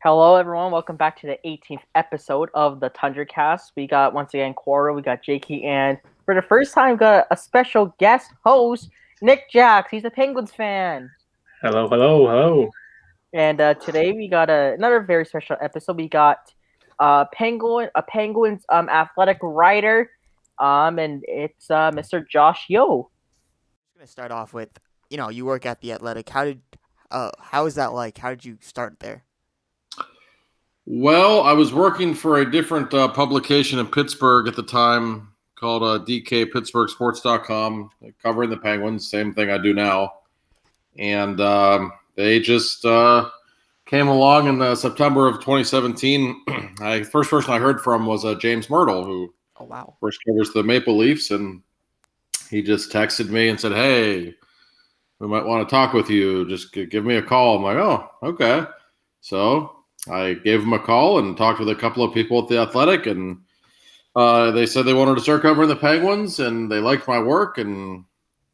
Hello, everyone. Welcome back to the 18th episode of the Tundra Cast. We got, once again, Cora, we got Jakey, and for the first time, got a special guest host, Nick Jacks. He's a Penguins fan. Hello, hello, hello. And today we got another very special episode. We got Penguins athletic writer, and it's Mr. Josh Yo. I'm gonna start off with, you work at the Athletic. How is that like? How did you start there? Well, I was working for a different publication in Pittsburgh at the time called DKPittsburghSports.com, covering the Penguins, same thing I do now. And they just came along in September of 2017. First person I heard from was James Myrtle, who first covers the Maple Leafs, and he just texted me and said, "Hey, we might want to talk with you. Just give me a call." I'm like, "Oh, okay." So I gave him a call and talked with a couple of people at the Athletic, and they said they wanted to start covering the Penguins, and they liked my work and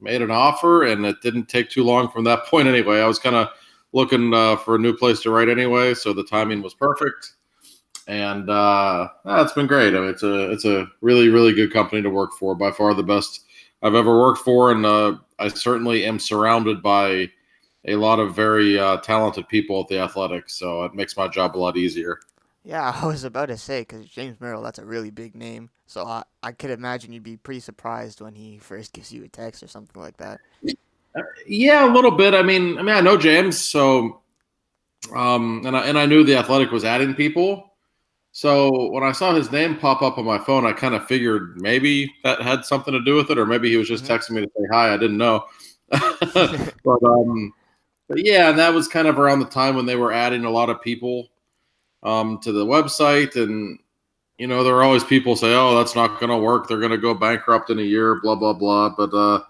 made an offer, and it didn't take too long from that point anyway. I was kind of looking for a new place to write anyway, so the timing was perfect. And it's been great. I mean, it's a really, really good company to work for, by far the best I've ever worked for, and I certainly am surrounded by a lot of very talented people at the Athletics, so it makes my job a lot easier. Yeah, I was about to say, because James Myrtle, that's a really big name. So I could imagine you'd be pretty surprised when he first gives you a text or something like that. Yeah, a little bit. I mean, I know James, so and I knew the Athletic was adding people. So when I saw his name pop up on my phone, I kind of figured maybe that had something to do with it, or maybe he was just texting me to say hi. I didn't know. But yeah, and that was kind of around the time when they were adding a lot of people to the website. And, there are always people say, "Oh, that's not going to work. They're going to go bankrupt in a year, blah, blah, blah." But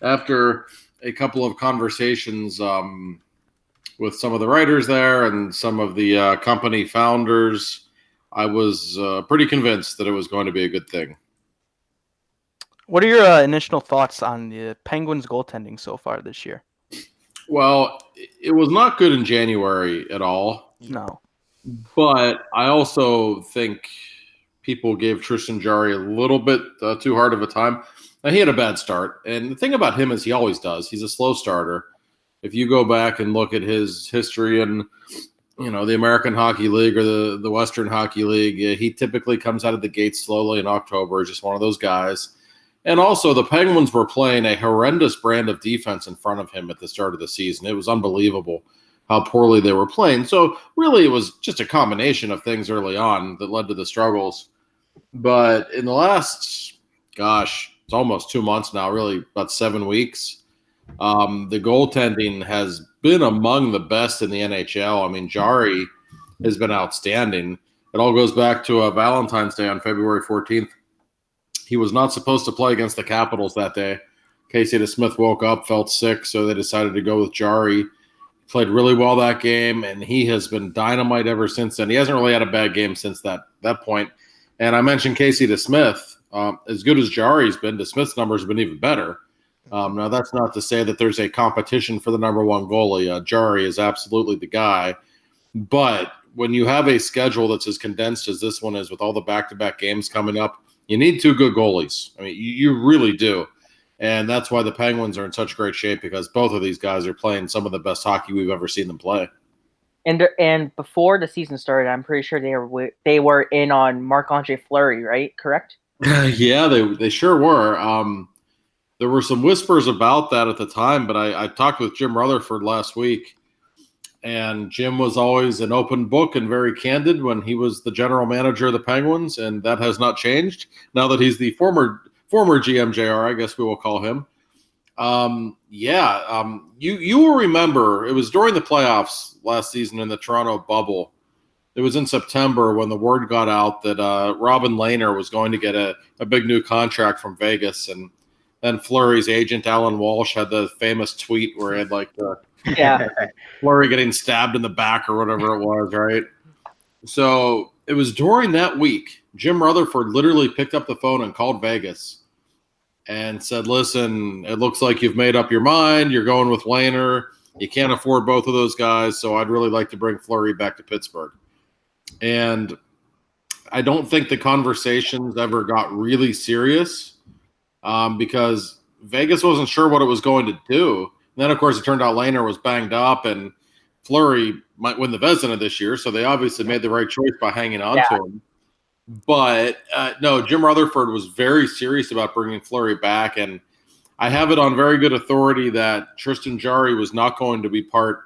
after a couple of conversations with some of the writers there and some of the company founders, I was pretty convinced that it was going to be a good thing. What are your initial thoughts on the Penguins goaltending so far this year? Well, it was not good in January at all. No. But I also think people gave Tristan Jarry a little bit too hard of a time. Now, he had a bad start. And the thing about him is he always does. He's a slow starter. If you go back and look at his history in, the American Hockey League or the Western Hockey League, he typically comes out of the gate slowly in October. He's just one of those guys. And also, the Penguins were playing a horrendous brand of defense in front of him at the start of the season. It was unbelievable how poorly they were playing. So, really, it was just a combination of things early on that led to the struggles. But in the last, it's almost 2 months now, really, about 7 weeks, the goaltending has been among the best in the NHL. I mean, Jarry has been outstanding. It all goes back to Valentine's Day on February 14th. He was not supposed to play against the Capitals that day. Casey DeSmith woke up, felt sick, so they decided to go with Jarry. Played really well that game, and he has been dynamite ever since then. He hasn't really had a bad game since that point. And I mentioned Casey DeSmith. As good as Jarry's been, DeSmith's numbers have been even better. Now, that's not to say that there's a competition for the number one goalie. Jarry is absolutely the guy. But when you have a schedule that's as condensed as this one is with all the back-to-back games coming up, you need two good goalies. I mean, you really do. And that's why the Penguins are in such great shape, because both of these guys are playing some of the best hockey we've ever seen them play. And before the season started, I'm pretty sure they were in on Marc-Andre Fleury, right? Correct? Yeah, they sure were. There were some whispers about that at the time, but I talked with Jim Rutherford last week, and Jim was always an open book and very candid when he was the general manager of the Penguins, and that has not changed now that he's the former GMJR, I guess we will call him. You will remember it was during the playoffs last season in the Toronto bubble. It was in September when the word got out that Robin Lehner was going to get a big new contract from Vegas, and then Fleury's agent Alan Walsh had the famous tweet where he had Fleury getting stabbed in the back or whatever it was, right? So it was during that week, Jim Rutherford literally picked up the phone and called Vegas and said, "Listen, it looks like you've made up your mind. You're going with Lehner. You can't afford both of those guys, so I'd really like to bring Fleury back to Pittsburgh. And I don't think the conversations ever got really serious because Vegas wasn't sure what it was going to do. And then, of course, it turned out Lehner was banged up, and Fleury might win the Vezina this year, so they obviously made the right choice by hanging on to him. But, no, Jim Rutherford was very serious about bringing Fleury back, and I have it on very good authority that Tristan Jarry was not going to be part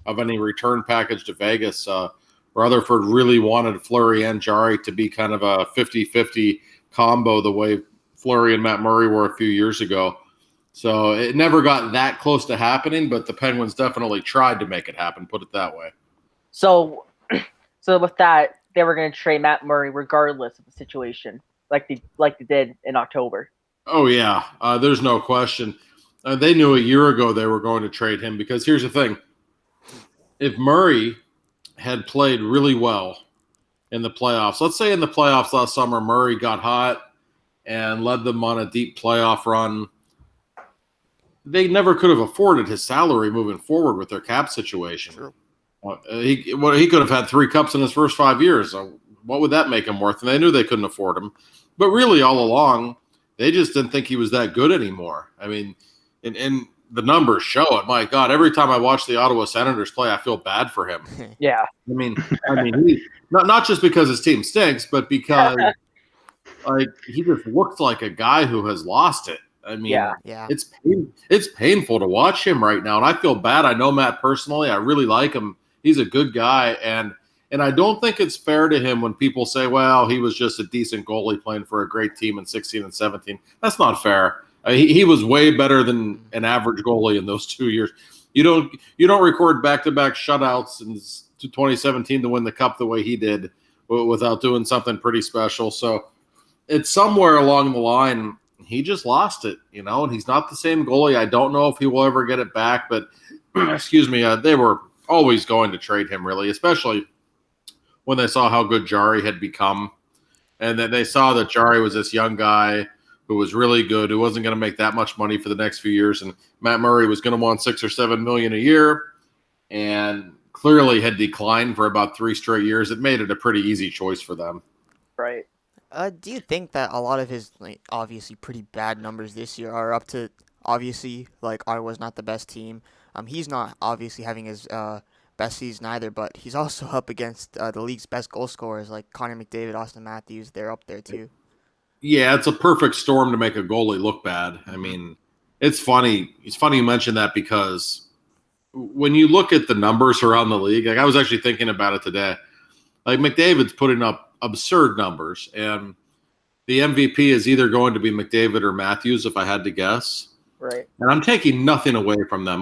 of any return package to Vegas. Rutherford really wanted Fleury and Jarry to be kind of a 50-50 combo the way Fleury and Matt Murray were a few years ago. So it never got that close to happening, but the Penguins definitely tried to make it happen, put it that way. So with that, they were going to trade Matt Murray regardless of the situation, like they did in October. Oh, yeah. There's no question. They knew a year ago they were going to trade him because here's the thing. If Murray had played really well in the playoffs, let's say in the playoffs last summer, Murray got hot and led them on a deep playoff run, they never could have afforded his salary moving forward with their cap situation. True. He could have had 3 cups in his first 5 years. What would that make him worth? And they knew they couldn't afford him. But really, all along, they just didn't think he was that good anymore. I mean, and the numbers show it. My God, every time I watch the Ottawa Senators play, I feel bad for him. Yeah. I mean, he, not just because his team stinks, but because like he just looks like a guy who has lost it. I mean, Yeah. it's painful to watch him right now, and I feel bad. I know Matt personally. I really like him. He's a good guy, and I don't think it's fair to him when people say, well, he was just a decent goalie playing for a great team in 16 and 17. That's not fair. He was way better than an average goalie in those 2 years. You don't record back-to-back shutouts in 2017 to win the cup the way he did without doing something pretty special. So it's somewhere along the line he just lost it, and he's not the same goalie. I don't know if he will ever get it back, but excuse me, they were always going to trade him, really, especially when they saw how good Jarry had become. And then they saw that Jarry was this young guy who was really good, who wasn't going to make that much money for the next few years. And Matt Murray was going to want $6 or $7 million a year and clearly had declined for about 3 straight years. It made it a pretty easy choice for them. Right. Do you think that a lot of his obviously pretty bad numbers this year are up to obviously Ottawa's not the best team. He's not obviously having his best season either, but he's also up against the league's best goal scorers like Connor McDavid, Austin Matthews. They're up there too. Yeah, it's a perfect storm to make a goalie look bad. I mean, it's funny. It's funny you mentioned that because when you look at the numbers around the league, I was actually thinking about it today. McDavid's putting up absurd numbers, and the MVP is either going to be McDavid or Matthews, if I had to guess. Right. And I'm taking nothing away from them.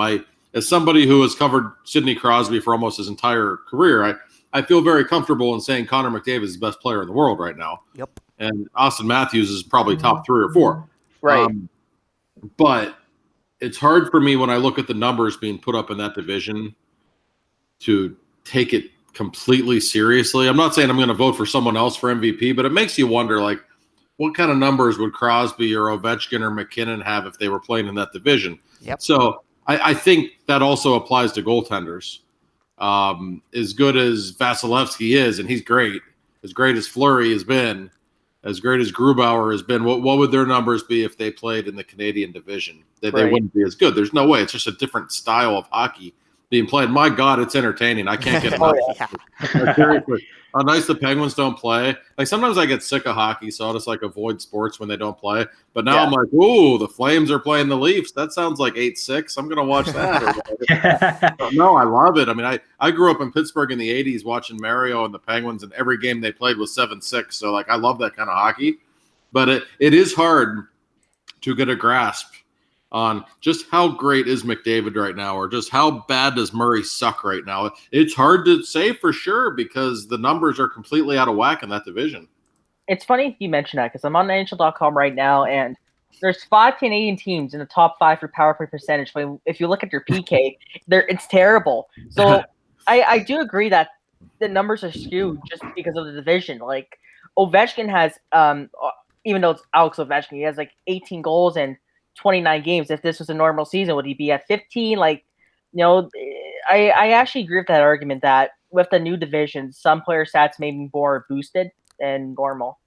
As somebody who has covered Sidney Crosby for almost his entire career, I feel very comfortable in saying Connor McDavid is the best player in the world right now. Yep. And Austin Matthews is probably top 3 or 4. Right. But it's hard for me when I look at the numbers being put up in that division to take it completely seriously. I'm not saying I'm going to vote for someone else for MVP, but it makes you wonder, what kind of numbers would Crosby or Ovechkin or McKinnon have if they were playing in that division? Yep. So I think that also applies to goaltenders. As good as Vasilevsky is, and he's great as Fleury has been, as great as Grubauer has been, what would their numbers be if they played in the Canadian division? They wouldn't be as good. There's no way. It's just a different style of hockey being played. My God, it's entertaining. I can't get enough. Seriously, how nice the Penguins don't play. Sometimes I get sick of hockey, so I'll just avoid sports when they don't play. But now I'm like, ooh, the Flames are playing the Leafs. That sounds like 8-6. I'm going to watch that. No, I love it. I mean, I grew up in Pittsburgh in the 80s watching Mario and the Penguins, and every game they played was 7-6. So, I love that kind of hockey. But it is hard to get a grasp on just how great is McDavid right now, or just how bad does Murray suck right now. It's hard to say for sure because the numbers are completely out of whack in that division. It's funny you mention that because I'm on NHL.com right now, and there's 5 Canadian teams in the top 5 for power play percentage. But if you look at their PK, it's terrible. So I do agree that the numbers are skewed just because of the division. Ovechkin has, even though it's Alex Ovechkin, he has 18 goals and 29 games. If this was a normal season, would he be at 15? I actually agree with that argument that with the new division, some player stats may be more boosted than normal.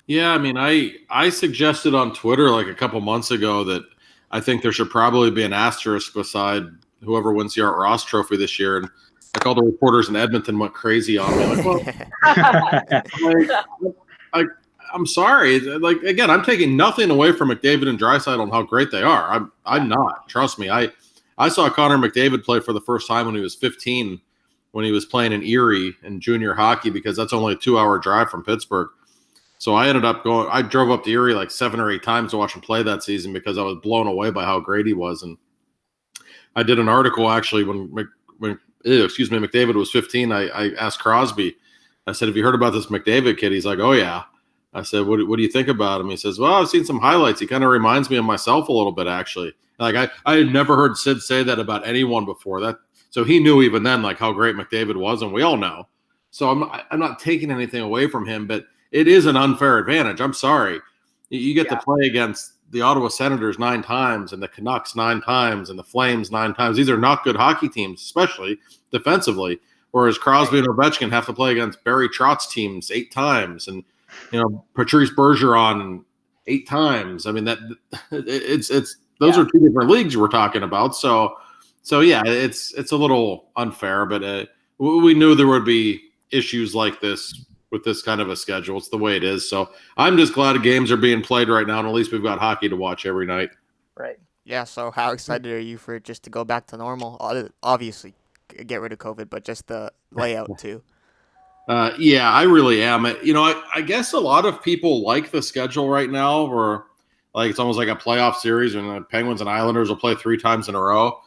Yeah, I mean, I suggested on Twitter like a couple months ago that I think there should probably be an asterisk beside whoever wins the Art Ross Trophy this year, and like all the reporters in Edmonton went crazy on me. Like, well, I, I'm sorry. Like again, I'm taking nothing away from McDavid and Draisaitl and how great they are. I'm not. Trust me. I saw Connor McDavid play for the first time when he was 15, when he was playing in Erie in junior hockey, because that's only a 2-hour drive from Pittsburgh. So I ended up going. I drove up to Erie like 7 or 8 times to watch him play that season because I was blown away by how great he was. And I did an article actually when McDavid was 15. I asked Crosby. I said, "Have you heard about this McDavid kid?" He's like, "Oh yeah." I said, "What do you think about him?" He says, "Well, I've seen some highlights. He kind of reminds me of myself a little bit, actually." Like I had never heard Sid say that about anyone before. So he knew even then like how great McDavid was, and we all know. So I'm not taking anything away from him, but it is an unfair advantage. I'm sorry. You get to play against the Ottawa Senators 9 times and the Canucks 9 times and the Flames 9 times. These are not good hockey teams, especially defensively. Whereas Crosby and Ovechkin have to play against Barry Trotz's teams 8 times, and Patrice Bergeron 8 times. I mean it's those are 2 different leagues we're talking about. So yeah, it's a little unfair, but we knew there would be issues like this with this kind of a schedule. It's the way it is. So I'm just glad games are being played right now, and at least we've got hockey to watch every night. Right. Yeah, so how excited are you for it just to go back to normal? Obviously, get rid of COVID, but just the layout too. Yeah, I really am. I guess a lot of people like the schedule right now where like it's almost like a playoff series and the Penguins and Islanders will play 3 times in a row.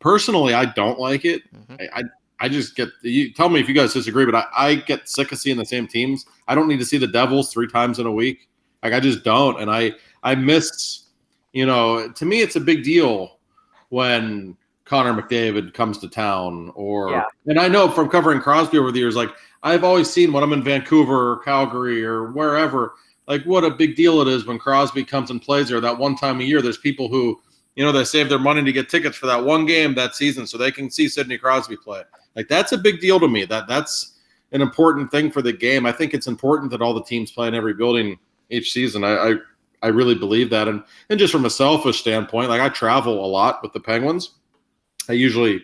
Personally, I don't like it. Mm-hmm. I just you tell me if you guys disagree, but I get sick of seeing the same teams. I don't need to see the Devils 3 times in a week. Like I just don't. And I miss, to me it's a big deal when Connor McDavid comes to town and I know from covering Crosby over the years, like I've always seen when I'm in Vancouver or Calgary or wherever, like what a big deal it is when Crosby comes and plays there that one time a year. There's people who, they save their money to get tickets for that one game that season so they can see Sidney Crosby play. Like that's a big deal to me. That's an important thing for the game. I think it's important that all the teams play in every building each season. I really believe that. And just from a selfish standpoint, like I travel a lot with the Penguins. I usually,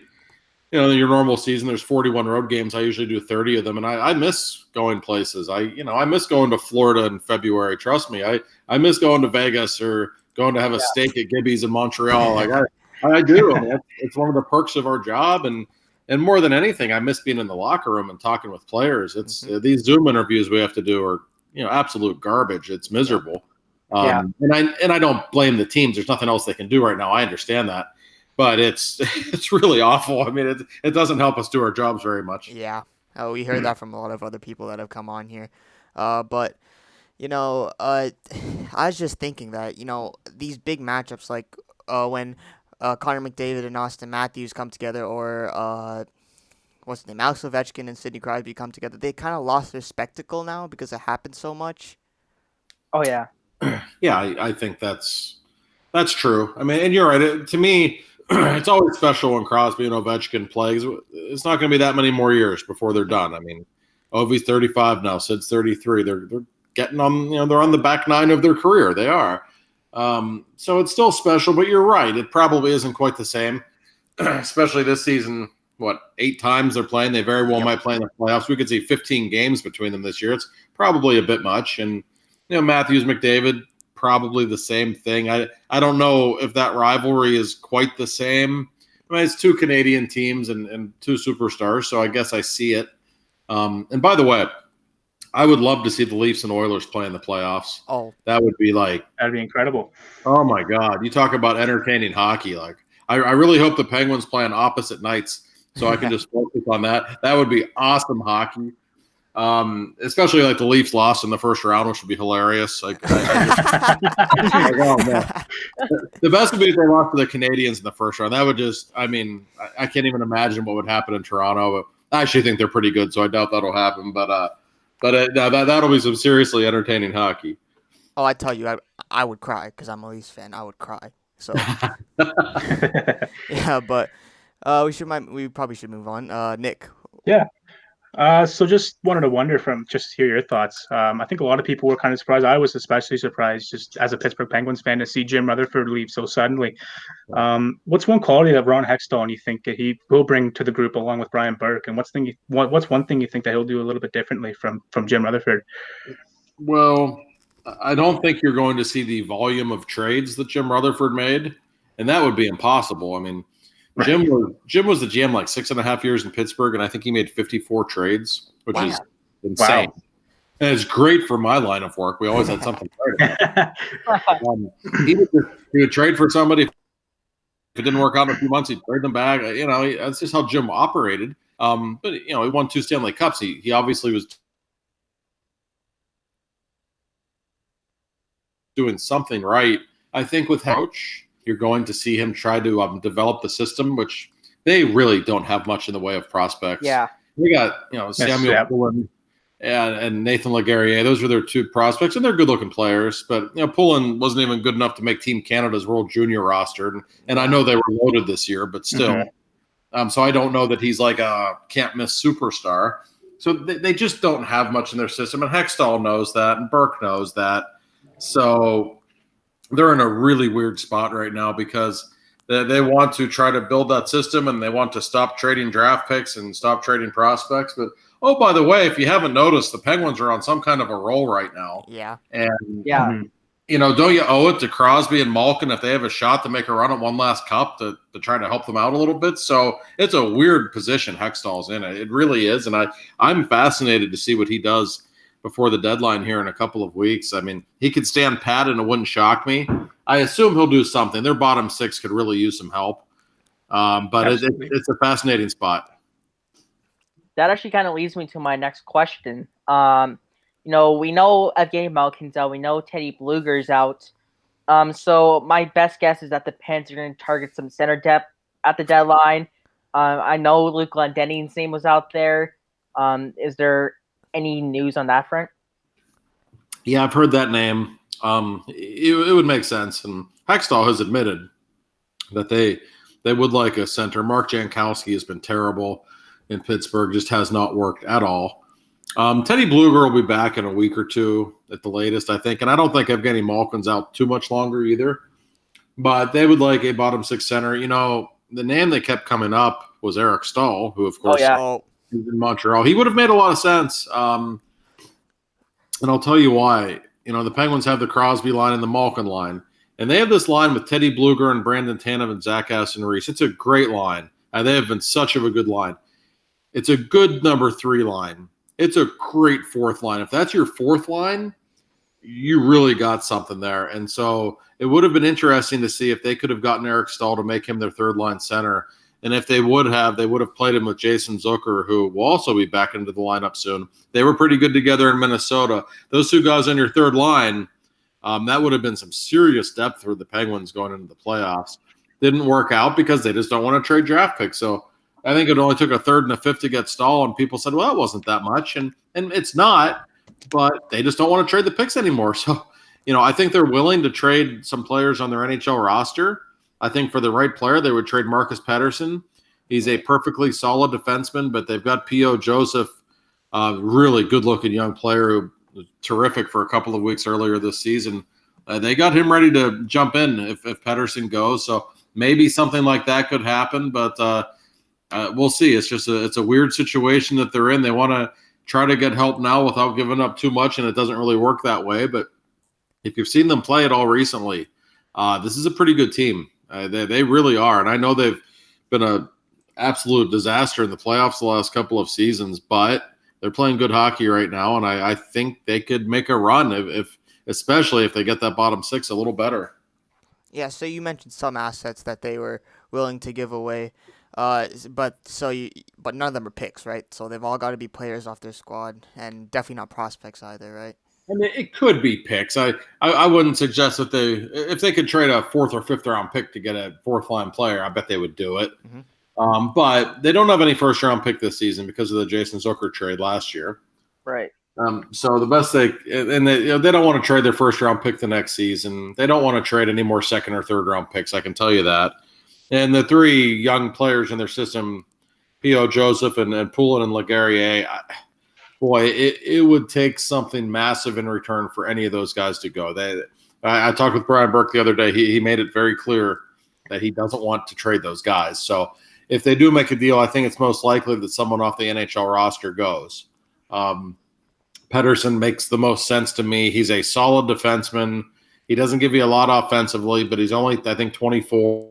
in your normal season, there's 41 road games. I usually do 30 of them, and I miss going places. I miss going to Florida in February. Trust me, I miss going to Vegas or going to have a steak at Gibby's in Montreal. Like I do. I mean, it's one of the perks of our job, and more than anything, I miss being in the locker room and talking with players. It's these Zoom interviews we have to do are absolute garbage. It's miserable. And I don't blame the teams. There's nothing else they can do right now. I understand that. But it's really awful. I mean, it doesn't help us do our jobs very much. Yeah. We heard that from a lot of other people that have come on here. But, I was just thinking that, these big matchups like when Connor McDavid and Austin Matthews come together or what's his name, Alex Ovechkin and Sidney Crosby come together, they kind of lost their spectacle now because it happens so much. Oh, yeah. Yeah, I think that's true. I mean, and you're right. To me, it's always special when Crosby and Ovechkin play. It's not going to be that many more years before they're done. I mean, Ovi's 35 now. Sid's 33. They're getting on. They're on the back 9 of their career. They are. So it's still special. But you're right. It probably isn't quite the same, especially this season. 8 times they're playing. They very well might play in the playoffs. We could see 15 games between them this year. It's probably a bit much. And Matthews, McDavid. Probably the same thing. I don't know if that rivalry is quite the same. I mean, it's 2 Canadian teams and 2 superstars, so I guess I see it. And by the way, I would love to see the Leafs and Oilers play in the playoffs. Oh, that would be that'd be incredible. Oh my God, you talk about entertaining hockey. Like I really hope the Penguins play on opposite nights so I can just focus on that. That would be awesome hockey. Especially like the Leafs lost in the first round, which would be hilarious. The best would be if they lost to the Canadians in the first round. That would just, I can't even imagine what would happen in Toronto. But I actually think they're pretty good, so I doubt that'll happen. But that'll be some seriously entertaining hockey. Oh, I tell you, I would cry because I'm a Leafs fan. I would cry. So yeah, but We probably should move on. Nick. Yeah. So just wanted to wonder just to hear your thoughts. I think a lot of people were kind of surprised. I was especially surprised, just as a Pittsburgh Penguins fan, to see Jim Rutherford leave so suddenly. What's one quality that Ron Hextall you think that he will bring to the group along with Brian Burke, and what's one thing you think that he'll do a little bit differently from Jim Rutherford? Well, I don't think you're going to see the volume of trades that Jim Rutherford made, and that would be impossible. I mean, Right. Jim was the GM like 6.5 years in Pittsburgh, and I think he made 54 trades, which Wow. is insane. Wow. And it's great for my line of work. We always had something to write about. He would trade for somebody. If it didn't work out in a few months, he'd trade them back. That's just how Jim operated. But he won 2 Stanley Cups. He obviously was doing something right. I think with coach, you're going to see him try to develop the system, which they really don't have much in the way of prospects. Yeah. They got Samuel Pullen and Nathan Laguerriere. Those were their 2 prospects, and they're good-looking players. But Pullen wasn't even good enough to make Team Canada's World Junior roster, and I know they were loaded this year, but still. So I don't know that he's like a can't-miss superstar. So they just don't have much in their system, and Hextall knows that, and Burke knows that. So they're in a really weird spot right now because they want to try to build that system, and they want to stop trading draft picks and stop trading prospects. But, oh, by the way, if you haven't noticed, the Penguins are on some kind of a roll right now. Yeah. And, Yeah. don't you owe it to Crosby and Malkin if they have a shot to make a run at one last cup to try to help them out a little bit? So it's a weird position Hextall's in. It really is. And I'm fascinated to see what he does before the deadline here in a couple of weeks. I mean, he could stand pat and it wouldn't shock me. I assume he'll do something. Their bottom 6 could really use some help. But it's a fascinating spot. That actually kind of leads me to my next question. We know Evgeny Malkin's out. We know Teddy Bluger's out. So my best guess is that the Pens are going to target some center depth at the deadline. I know Luke Glendening's name was out there. Is there any news on that front? Yeah, I've heard that name. It would make sense. And Hextall has admitted that they would like a center. Mark Jankowski has been terrible in Pittsburgh, just has not worked at all. Teddy Bluger will be back in a week or 2 at the latest, I think. And I don't think Evgeny Malkin's out too much longer either. But they would like a bottom 6 center. The name that kept coming up was Eric Stahl, who, of course, is in Montreal. He would have made a lot of sense. And I'll tell you why. The Penguins have the Crosby line and the Malkin line. And they have this line with Teddy Bluger and Brandon Tanev and Zach Aston-Reese. It's a great line. And they have been such of a good line. It's a good number 3 line. It's a great 4th line. If that's your 4th line, you really got something there. And so it would have been interesting to see if they could have gotten Eric Stahl to make him their 3rd line center. And if they would have played him with Jason Zucker, who will also be back into the lineup soon. They were pretty good together in Minnesota. Those 2 guys on your 3rd line, that would have been some serious depth for the Penguins going into the playoffs. Didn't work out because they just don't want to trade draft picks. So I think it only took a 3rd and a 5th to get Stahl, and people said, well, it wasn't that much. And it's not, but they just don't want to trade the picks anymore. So, I think they're willing to trade some players on their NHL roster. I think for the right player, they would trade Marcus Pettersson. He's a perfectly solid defenseman, but they've got P.O. Joseph, really good-looking young player who was terrific for a couple of weeks earlier this season. They got him ready to jump in if Pettersson goes. So maybe something like that could happen, but we'll see. It's a weird situation that they're in. They want to try to get help now without giving up too much, and it doesn't really work that way. But if you've seen them play at all recently, this is a pretty good team. They really are. And I know they've been an absolute disaster in the playoffs the last couple of seasons, but they're playing good hockey right now. And I think they could make a run, especially if they get that bottom 6 a little better. Yeah, so you mentioned some assets that they were willing to give away. But none of them are picks, right? So they've all got to be players off their squad, and definitely not prospects either, right? I mean, it could be picks. I wouldn't suggest that if they could trade a 4th or 5th round pick to get a 4th line player, I bet they would do it. Mm-hmm. But they don't have any 1st round pick this season because of the Jason Zucker trade last year. Right. So the best they don't want to trade their 1st round pick the next season. They don't want to trade any more 2nd or 3rd round picks. I can tell you that. And the three young players in their system, P.O. Joseph and Poulin and Laguerriere, boy, it would take something massive in return for any of those guys to go. I talked with Brian Burke the other day. He made it very clear that he doesn't want to trade those guys. So if they do make a deal, I think it's most likely that someone off the NHL roster goes. Pettersson makes the most sense to me. He's a solid defenseman. He doesn't give you a lot offensively, but he's only, I think, 24.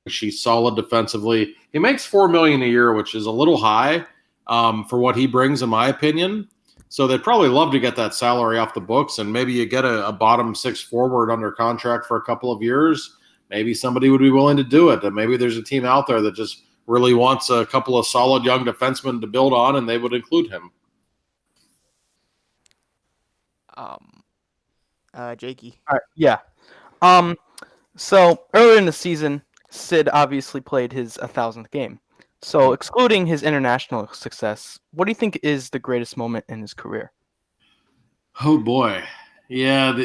She's solid defensively. He makes $4 million a year, which is a little high for what he brings, in my opinion. So they'd probably love to get that salary off the books, and maybe you get a bottom six forward under contract for a couple of years. Maybe somebody would be willing to do it. And maybe there's a team out there that just really wants a couple of solid young defensemen to build on, and they would include him. Jakey. All right, yeah. So earlier in the season, Sid obviously played his 1,000th game. So excluding his international success, what do you think is the greatest moment in his career? Oh, boy. Yeah,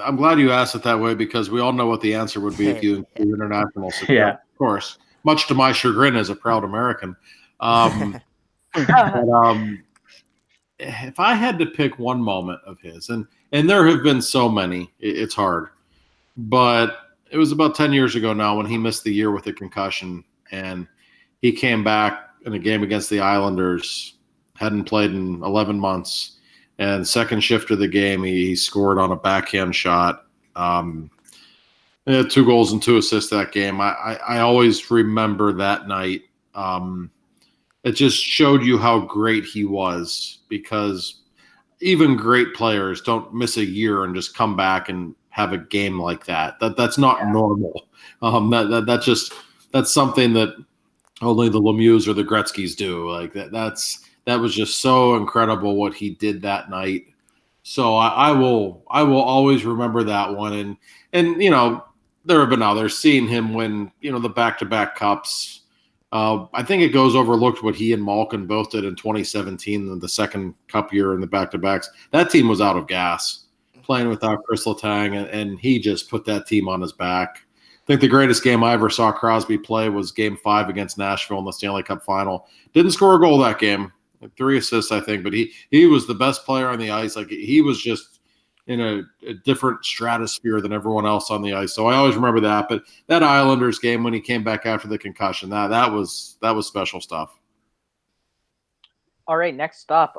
I'm glad you asked it that way, because we all know what the answer would be if you include international success. Yeah. Of course, much to my chagrin as a proud American. But, if I had to pick one moment of his, and there have been so many, it's hard, but it was about 10 years ago now when he missed the year with a concussion, and he came back in a game against the Islanders, hadn't played in 11 months, and second shift of the game, he scored on a backhand shot. He had 2 goals and 2 assists that game. I always remember that night. It just showed you how great he was, because even great players don't miss a year and just come back and have a game like that. That's not normal. That's something that only the Lemieux or the Gretzkys do. Like that was just so incredible what he did that night. So I will always remember that one. And you know, there have been others, seeing him win, you know, the back-to-back cups. I think it goes overlooked what he and Malkin both did in 2017, the second cup year in the back-to-backs. That team was out of gas, playing without Chris Letang, and he just put that team on his back. I think the greatest game I ever saw Crosby play was Game 5 against Nashville in the Stanley Cup Final. Didn't score a goal that game, 3 assists, I think, but he was the best player on the ice. Like, he was just in a different stratosphere than everyone else on the ice. So I always remember that. But that Islanders game when he came back after the concussion, that was special stuff. All right, next up.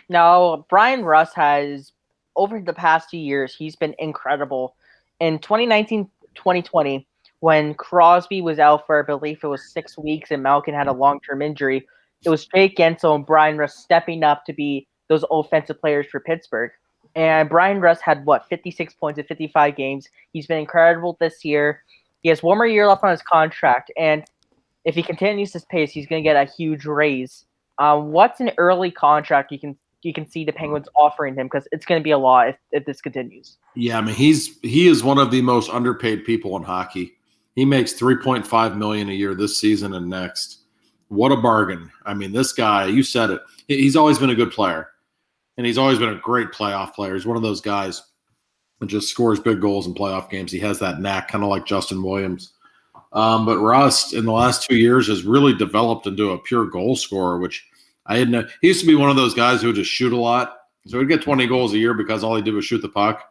Now Brian Russ has, over the past 2 years, he's been incredible. In 2019-2020, when Crosby was out for, I believe it was 6 weeks, and Malkin had a long-term injury, it was Jake Gensel and Brian Russ stepping up to be those offensive players for Pittsburgh. And Brian Russ had, 56 points in 55 games. He's been incredible this year. He has 1 more year left on his contract, and if he continues this pace, he's going to get a huge raise. What's an early contract you can see the Penguins offering him? Because it's going to be a lot if this continues. Yeah, I mean, he is one of the most underpaid people in hockey. He makes $3.5 million a year this season and next. What a bargain. I mean, this guy, you said it, he's always been a good player. And he's always been a great playoff player. He's one of those guys that just scores big goals in playoff games. He has that knack, kind of like Justin Williams. But Russ, in the last 2 years, has really developed into a pure goal scorer, which I didn't know. He used to be one of those guys who would just shoot a lot. So he'd get 20 goals a year because all he did was shoot the puck.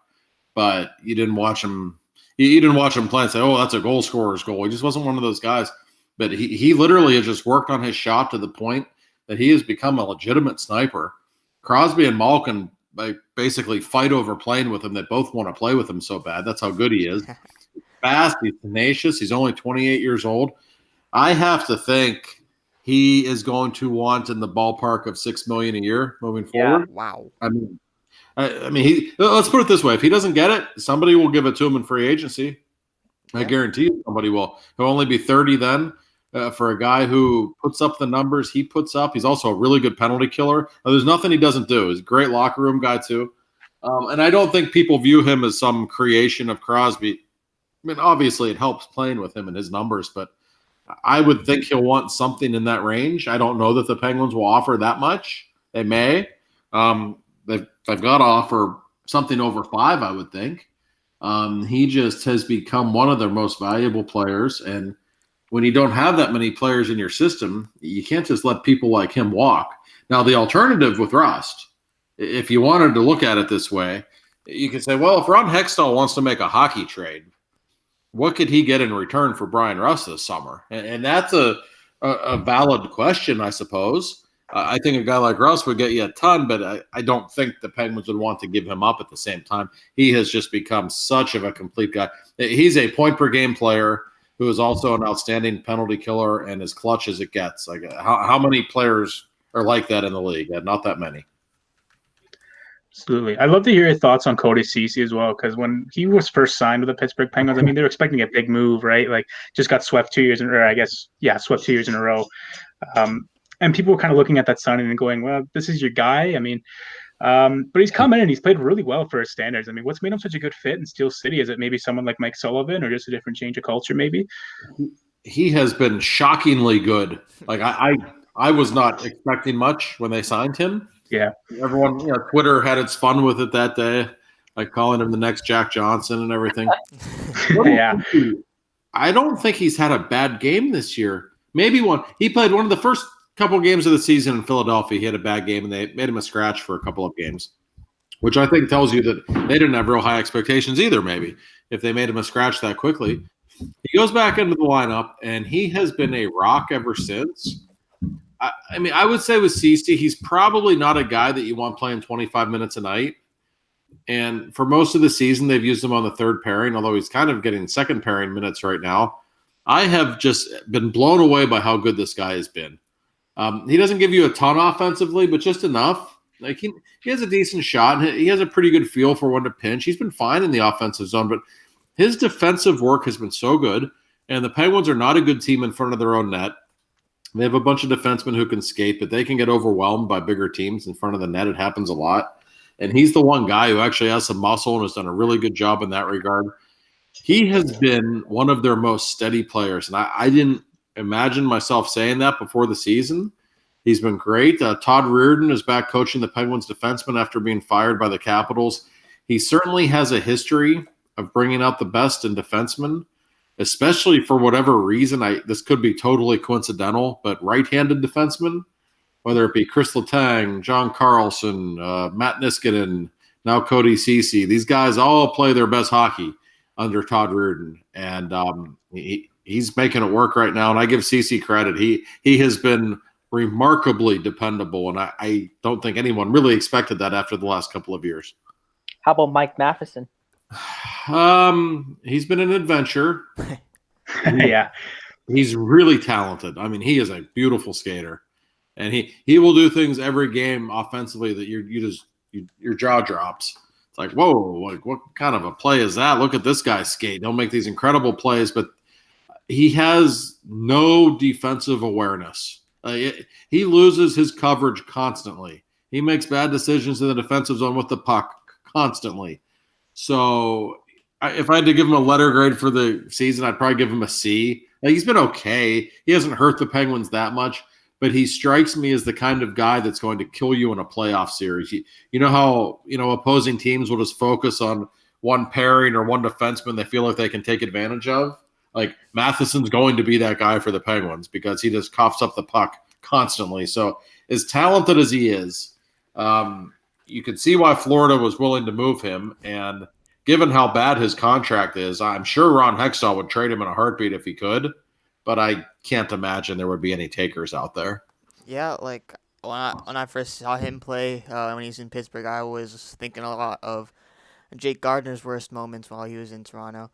But you didn't watch him. You didn't watch him play and say, oh, that's a goal scorer's goal. He just wasn't one of those guys. But he literally has just worked on his shot to the point that he has become a legitimate sniper. Crosby and Malkin basically fight over playing with him. They both want to play with him so bad. That's how good he is. Fast, he's tenacious. He's only 28 years old. I have to think he is going to want in the ballpark of $6 million a year moving forward. Wow. I mean, let's put it this way: if he doesn't get it, somebody will give it to him in free agency. I guarantee you, somebody will. He'll only be 30 then. For a guy who puts up the numbers he puts up, he's also a really good penalty killer. There's nothing he doesn't do. He's a great locker room guy too. And I don't think people view him as some creation of Crosby. I mean, obviously it helps playing with him and his numbers, but I would think he'll want something in that range. I don't know that the Penguins will offer that much. They may. They've got to offer something over 5, I would think. He just has become one of their most valuable players. And when you don't have that many players in your system, you can't just let people like him walk. Now, the alternative with Rust, if you wanted to look at it this way, you could say, well, if Ron Hextall wants to make a hockey trade, what could he get in return for Brian Rust this summer? And that's a valid question, I suppose. I think a guy like Russ would get you a ton, but I don't think the Penguins would want to give him up at the same time. He has just become such of a complete guy. He's a point-per-game player who is also an outstanding penalty killer and as clutch as it gets. Like, how many players are like that in the league? Not that many. Absolutely. I'd love to hear your thoughts on Cody Ceci as well, because when he was first signed with the Pittsburgh Penguins, I mean, they were expecting a big move, right? Like, just got swept 2 years in a row, swept 2 years in a row. And people were kind of looking at that signing and going, well, this is your guy. I mean, but he's come in and he's played really well for his standards. I mean, what's made him such a good fit in Steel City? Is it maybe someone like Mike Sullivan or just a different change of culture maybe? He has been shockingly good. Like, I was not expecting much when they signed him. Yeah. Everyone, Twitter had its fun with it that day, like calling him the next Jack Johnson and everything. Yeah. I don't think he's had a bad game this year. Maybe one. He played one of the first couple of games of the season in Philadelphia. He had a bad game, and they made him a scratch for a couple of games, which I think tells you that they didn't have real high expectations either, maybe, if they made him a scratch that quickly. He goes back into the lineup, and he has been a rock ever since. I mean, I would say with Ceci, he's probably not a guy that you want playing 25 minutes a night. And for most of the season, they've used him on the third pairing, although he's kind of getting second pairing minutes right now. I have just been blown away by how good this guy has been. He doesn't give you a ton offensively, but just enough. Like he has a decent shot, and he has a pretty good feel for when to pinch. He's been fine in the offensive zone, but his defensive work has been so good, and the Penguins are not a good team in front of their own net. They have a bunch of defensemen who can skate, but they can get overwhelmed by bigger teams in front of the net. It happens a lot. And he's the one guy who actually has some muscle and has done a really good job in that regard. He has been one of their most steady players, and I didn't imagine myself saying that before the season. He's been great. Todd Reardon is back coaching the Penguins defensemen after being fired by the Capitals. He certainly has a history of bringing out the best in defensemen, especially for whatever reason. This could be totally coincidental, but right-handed defensemen, whether it be Chris Letang, John Carlson, Matt Niskanen, now Cody Ceci, these guys all play their best hockey under Todd Reardon, and he's making it work right now. And I give Ceci credit; he has been remarkably dependable, and I don't think anyone really expected that after the last couple of years. How about Mike Matheson? He's been an adventure. Yeah, he's really talented. I mean, he is a beautiful skater, and he will do things every game offensively that your jaw drops. It's like, whoa, like what kind of a play is that? Look at this guy skate. He'll make these incredible plays, but he has no defensive awareness. He loses his coverage constantly. He makes bad decisions in the defensive zone with the puck constantly. So if I had to give him a letter grade for the season, I'd probably give him a C. Like, he's been okay. He hasn't hurt the Penguins that much, but he strikes me as the kind of guy that's going to kill you in a playoff series. You know how opposing teams will just focus on one pairing or one defenseman they feel like they can take advantage of? Like, Matheson's going to be that guy for the Penguins because he just coughs up the puck constantly. So as talented as he is, you could see why Florida was willing to move him. And given how bad his contract is, I'm sure Ron Hextall would trade him in a heartbeat if he could. But I can't imagine there would be any takers out there. Yeah, like when I first saw him play when he was in Pittsburgh, I was thinking a lot of Jake Gardner's worst moments while he was in Toronto.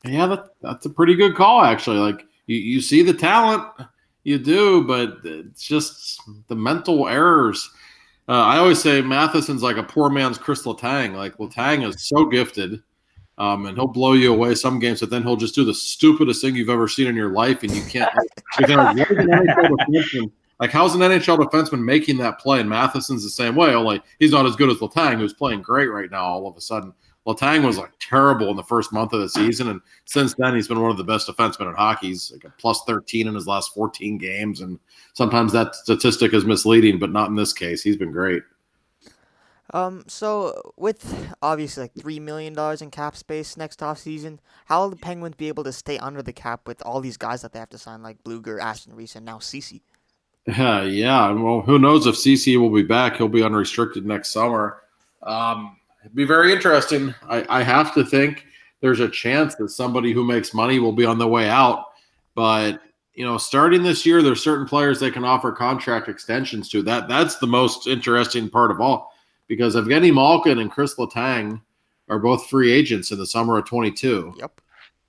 Yeah, that's a pretty good call, actually. Like, you see the talent, you do, but it's just the mental errors. I always say Matheson's like a poor man's Chris Letang. Like, Letang is so gifted, and he'll blow you away some games, but then he'll just do the stupidest thing you've ever seen in your life, and you can't. Like, how's an NHL defenseman making that play? And Matheson's the same way, only he's not as good as Letang, who's playing great right now all of a sudden. Letang was like terrible in the first month of the season, and since then he's been one of the best defensemen in hockey. He's like a plus 13 in his last 14 games, and sometimes that statistic is misleading, but not in this case. He's been great. So with obviously like $3 million in cap space next off season, how will the Penguins be able to stay under the cap with all these guys that they have to sign, like Bluger, Ashton Reese, and now Cece? Yeah. Well, who knows if CC will be back? He'll be unrestricted next summer. It'd be very interesting. I have to think there's a chance that somebody who makes money will be on the way out. But starting this year, there's certain players they can offer contract extensions to. That's the most interesting part of all, because Evgeny Malkin and Chris Letang are both free agents in the summer of 22. Yep.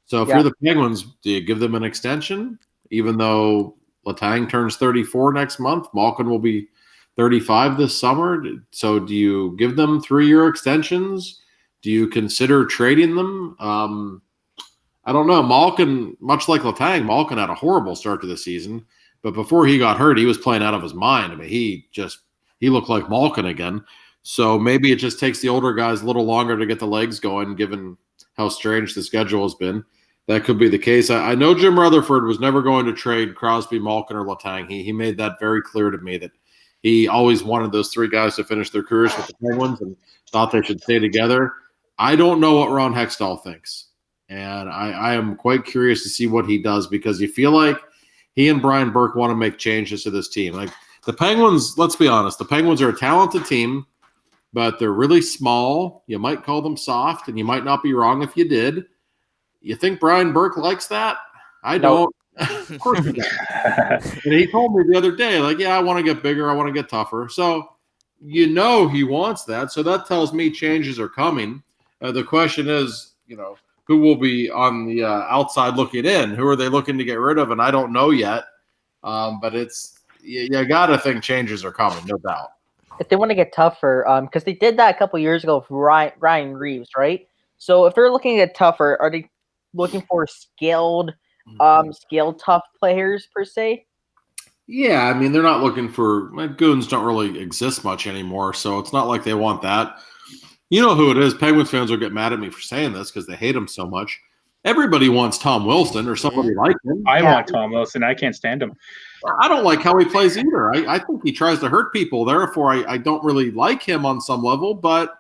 So if you're the Penguins, do you give them an extension, even though Letang turns 34 next month? Malkin will be 35 this summer. So do you give them 3-year extensions? Do you consider trading them? I don't know. Malkin, much like Letang, Malkin had a horrible start to the season. But before he got hurt, he was playing out of his mind. I mean, he looked like Malkin again. So maybe it just takes the older guys a little longer to get the legs going, given how strange the schedule has been. That could be the case. I know Jim Rutherford was never going to trade Crosby, Malkin, or Letang. He made that very clear to me, that he always wanted those 3 guys to finish their careers with the Penguins and thought they should stay together. I don't know what Ron Hextall thinks, and I am quite curious to see what he does, because you feel like he and Brian Burke want to make changes to this team. Like the Penguins, let's be honest, the Penguins are a talented team, but they're really small. You might call them soft, and you might not be wrong if you did. You think Brian Burke likes that? I don't. Of course he doesn't. And he told me the other day, like, yeah, I want to get bigger. I want to get tougher. So he wants that. So that tells me changes are coming. The question is, who will be on the outside looking in? Who are they looking to get rid of? And I don't know yet. But you got to think changes are coming, no doubt. If they want to get tougher, because they did that a couple years ago with Ryan Reeves, right? So if they're looking to get tougher, are they looking for skilled tough players per se? Yeah, I mean, they're not looking for goons. Don't really exist much anymore, so it's not like they want that. You know who it is? Penguins fans will get mad at me for saying this because they hate him so much. Everybody wants Tom Wilson or somebody like him. I want Tom Wilson. I can't stand him. I don't like how he plays either. I think he tries to hurt people. Therefore, I don't really like him on some level, but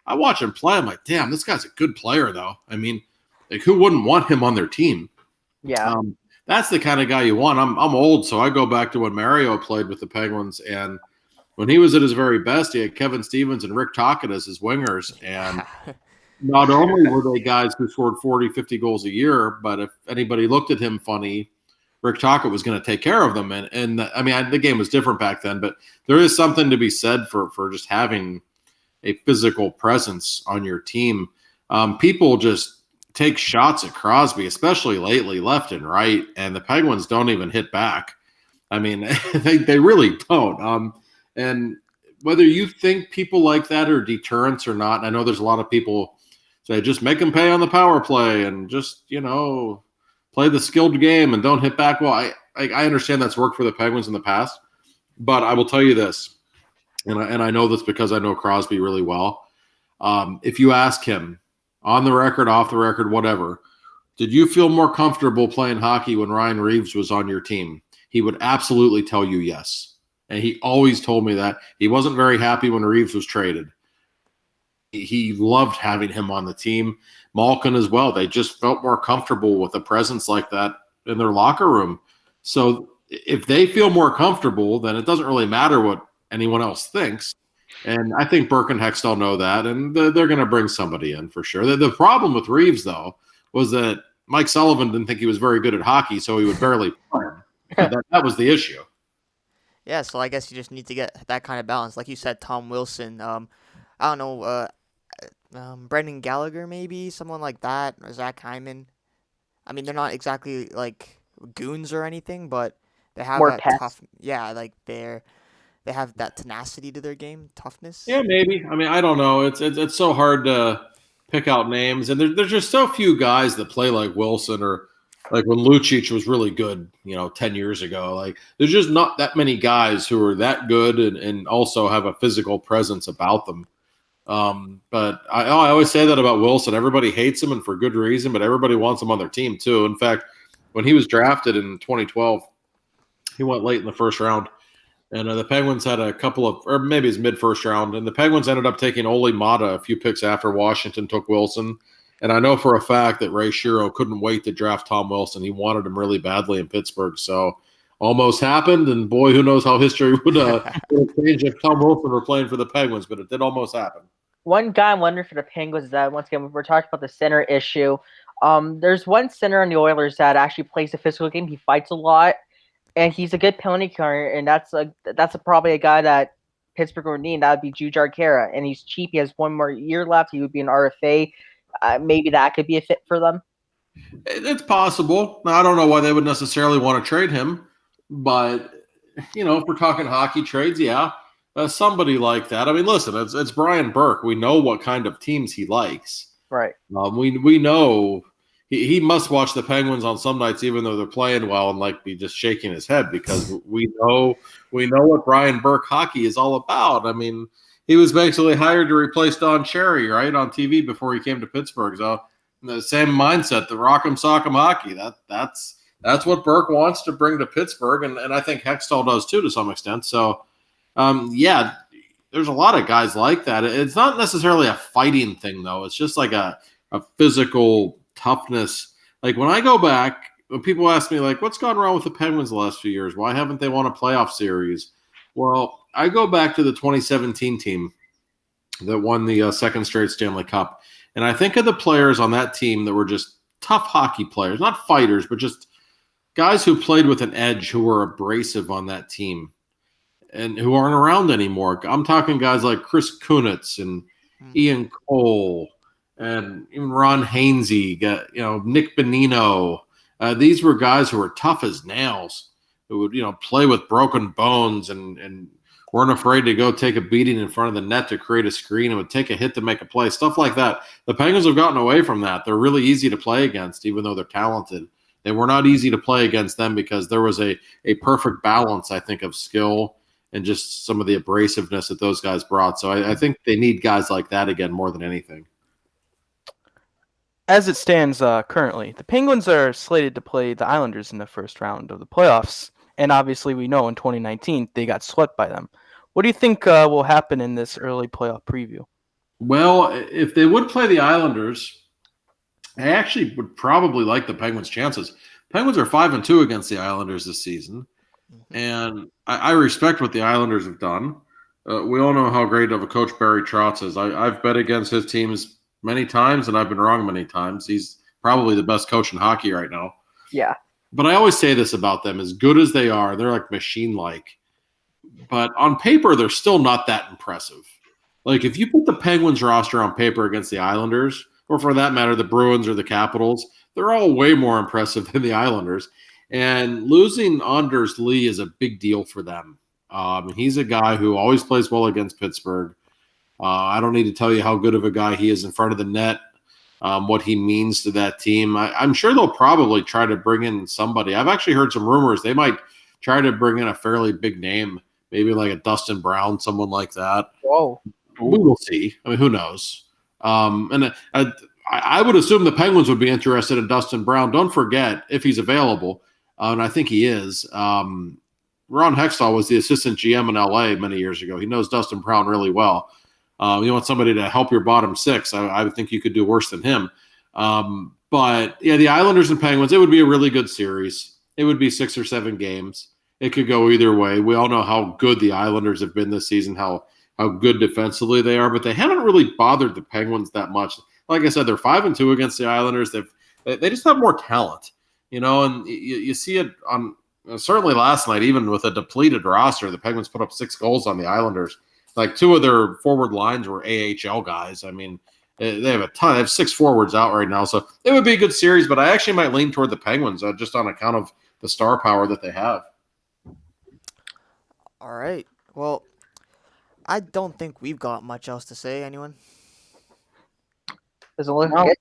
I watch him play. I'm like, damn, this guy's a good player, though. I mean, like, who wouldn't want him on their team? Yeah. That's the kind of guy you want. I'm old, so I go back to when Mario played with the Penguins, and when he was at his very best, he had Kevin Stevens and Rick Tocchet as his wingers, and not only were they guys who scored 40, 50 goals a year, but if anybody looked at him funny, Rick Tocchet was going to take care of them. And I mean, the game was different back then, but there is something to be said for just having a physical presence on your team. People just take shots at Crosby, especially lately, left and right, and the Penguins don't even hit back. I mean, they really don't. And whether you think people like that are deterrents or not, and I know there's a lot of people say just make them pay on the power play and just play the skilled game and don't hit back. Well, I understand that's worked for the Penguins in the past, but I will tell you this, and I know this because I know Crosby really well. If you ask him, on the record, off the record, whatever, did you feel more comfortable playing hockey when Ryan Reeves was on your team? He would absolutely tell you yes. And he always told me that. He wasn't very happy when Reeves was traded. He loved having him on the team. Malkin as well. They just felt more comfortable with a presence like that in their locker room. So if they feel more comfortable, then it doesn't really matter what anyone else thinks. And I think Burke and Hextall know that, and they're going to bring somebody in for sure. The problem with Reeves, though, was that Mike Sullivan didn't think he was very good at hockey, so he would barely play him. That was the issue. Yeah, so I guess you just need to get that kind of balance. Like you said, Tom Wilson, I don't know, Brendan Gallagher maybe, someone like that, or Zach Hyman. I mean, they're not exactly like goons or anything, but they have More that pets. tough. Yeah, like they have that tenacity to their game, toughness. Yeah, maybe. I mean, I don't know. It's so hard to pick out names, and there's just so few guys that play like Wilson, or like when Lucic was really good, 10 years ago. Like, there's just not that many guys who are that good and also have a physical presence about them. But I always say that about Wilson. Everybody hates him, and for good reason, but everybody wants him on their team too. In fact, when he was drafted in 2012, he went late in the first round. And the Penguins had a couple of, or maybe it's mid-first round, and the Penguins ended up taking Ole Mata a few picks after Washington took Wilson. And I know for a fact that Ray Shero couldn't wait to draft Tom Wilson. He wanted him really badly in Pittsburgh. So almost happened, and boy, who knows how history would change if Tom Wilson were playing for the Penguins, but it did almost happen. One guy I'm wondering for the Penguins is that, once again, we're talking about the center issue. There's one center on the Oilers that actually plays the physical game. He fights a lot, and he's a good penalty killer, and that's probably a guy that Pittsburgh would need. That would be Jujhar Khaira, and he's cheap. He has one more year left. He would be an RFA. Maybe that could be a fit for them. It's possible. Now, I don't know why they would necessarily want to trade him, but if we're talking hockey trades, yeah, somebody like that. I mean, listen, it's Brian Burke. We know what kind of teams he likes. Right. We know he must watch the Penguins on some nights, even though they're playing well, and be just shaking his head because we know what Brian Burke hockey is all about. I mean, he was basically hired to replace Don Cherry, right, on TV before he came to Pittsburgh. So the same mindset, the rock'em sock'em hockey. That's what Burke wants to bring to Pittsburgh, and I think Hextall does too to some extent. So, yeah, there's a lot of guys like that. It's not necessarily a fighting thing, though. It's just like a physical toughness. Like when I go back, when people ask me, what's gone wrong with the Penguins the last few years? Why haven't they won a playoff series? Well, I go back to the 2017 team that won the second straight Stanley Cup. And I think of the players on that team that were just tough hockey players, not fighters, but just guys who played with an edge, who were abrasive on that team and who aren't around anymore. I'm talking guys like Chris Kunitz and Ian Cole and even Ron Hainsey, Nick Bonino. These were guys who were tough as nails, who would, play with broken bones and weren't afraid to go take a beating in front of the net to create a screen and would take a hit to make a play, stuff like that. The Penguins have gotten away from that. They're really easy to play against, even though they're talented. They were not easy to play against them because there was a perfect balance, I think, of skill and just some of the abrasiveness that those guys brought. So I think they need guys like that again more than anything. As it stands currently, the Penguins are slated to play the Islanders in the first round of the playoffs. And obviously we know in 2019 they got swept by them. What do you think will happen in this early playoff preview? Well, if they would play the Islanders, I actually would probably like the Penguins' chances. Penguins are 5-2 against the Islanders this season. And I respect what the Islanders have done. We all know how great of a coach Barry Trotz is. I've bet against his teams many times, and I've been wrong many times. He's probably the best coach in hockey right now. Yeah. But I always say this about them. As good as they are, they're like machine-like. But on paper, they're still not that impressive. If you put the Penguins roster on paper against the Islanders, or for that matter, the Bruins or the Capitals, they're all way more impressive than the Islanders. And losing Anders Lee is a big deal for them. He's a guy who always plays well against Pittsburgh. I don't need to tell you how good of a guy he is in front of the net, what he means to that team. I'm sure they'll probably try to bring in somebody. I've actually heard some rumors they might try to bring in a fairly big name, maybe like a Dustin Brown, someone like that. Whoa. We will see. I mean, who knows? And I would assume the Penguins would be interested in Dustin Brown. Don't forget, if he's available, and I think he is, Ron Hextall was the assistant GM in LA many years ago. He knows Dustin Brown really well. You want somebody to help your bottom six. I would think you could do worse than him. But, yeah, the Islanders and Penguins, it would be a really good series. It would be 6 or 7 games. It could go either way. We all know how good the Islanders have been this season, how good defensively they are, but they haven't really bothered the Penguins that much. Like I said, they're 5-2 against the Islanders. They just have more talent, and you see it on certainly last night, even with a depleted roster, the Penguins put up 6 goals on the Islanders. 2 of their forward lines were AHL guys. I mean, they have a ton. They have 6 forwards out right now, so it would be a good series. But I actually might lean toward the Penguins just on account of the star power that they have. All right. Well, I don't think we've got much else to say. Anyone? There's a little. No.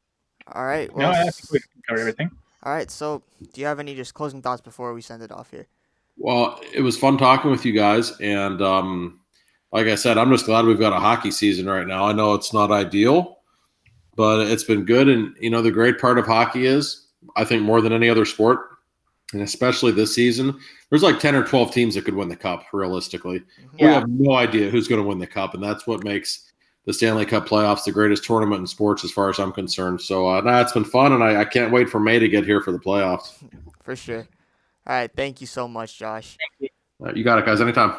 All right. No, Well, I think we covered everything. all right. So, do you have any just closing thoughts before we send it off here? Well, it was fun talking with you guys, and like I said, I'm just glad we've got a hockey season right now. I know it's not ideal, but it's been good. And, the great part of hockey is, I think more than any other sport, And especially this season, there's like 10 or 12 teams that could win the cup, realistically. We Yeah. have no idea who's going to win the cup, and that's what makes the Stanley Cup playoffs the greatest tournament in sports as far as I'm concerned. So it's been fun, and I can't wait for May to get here for the playoffs. For sure. All right. Thank you so much, Josh. You got it, guys. Anytime.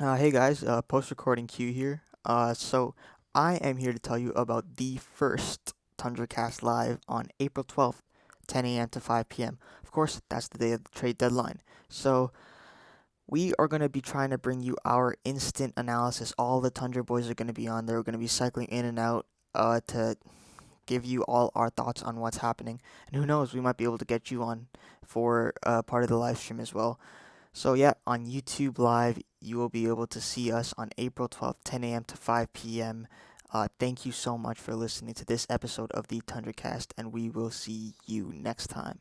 Hey guys, post-recording Q here. So I am here to tell you about the first Tundra Cast live on April 12th, 10 a.m. to 5 p.m. Of course, that's the day of the trade deadline. So we are going to be trying to bring you our instant analysis. All the Tundra boys are going to be on there. We're going to be cycling in and out to give you all our thoughts on what's happening. And who knows, we might be able to get you on for part of the live stream as well. So yeah, on YouTube Live, you will be able to see us on April 12th, 10 a.m. to 5 p.m. Thank you so much for listening to this episode of the Tundra Cast, and we will see you next time.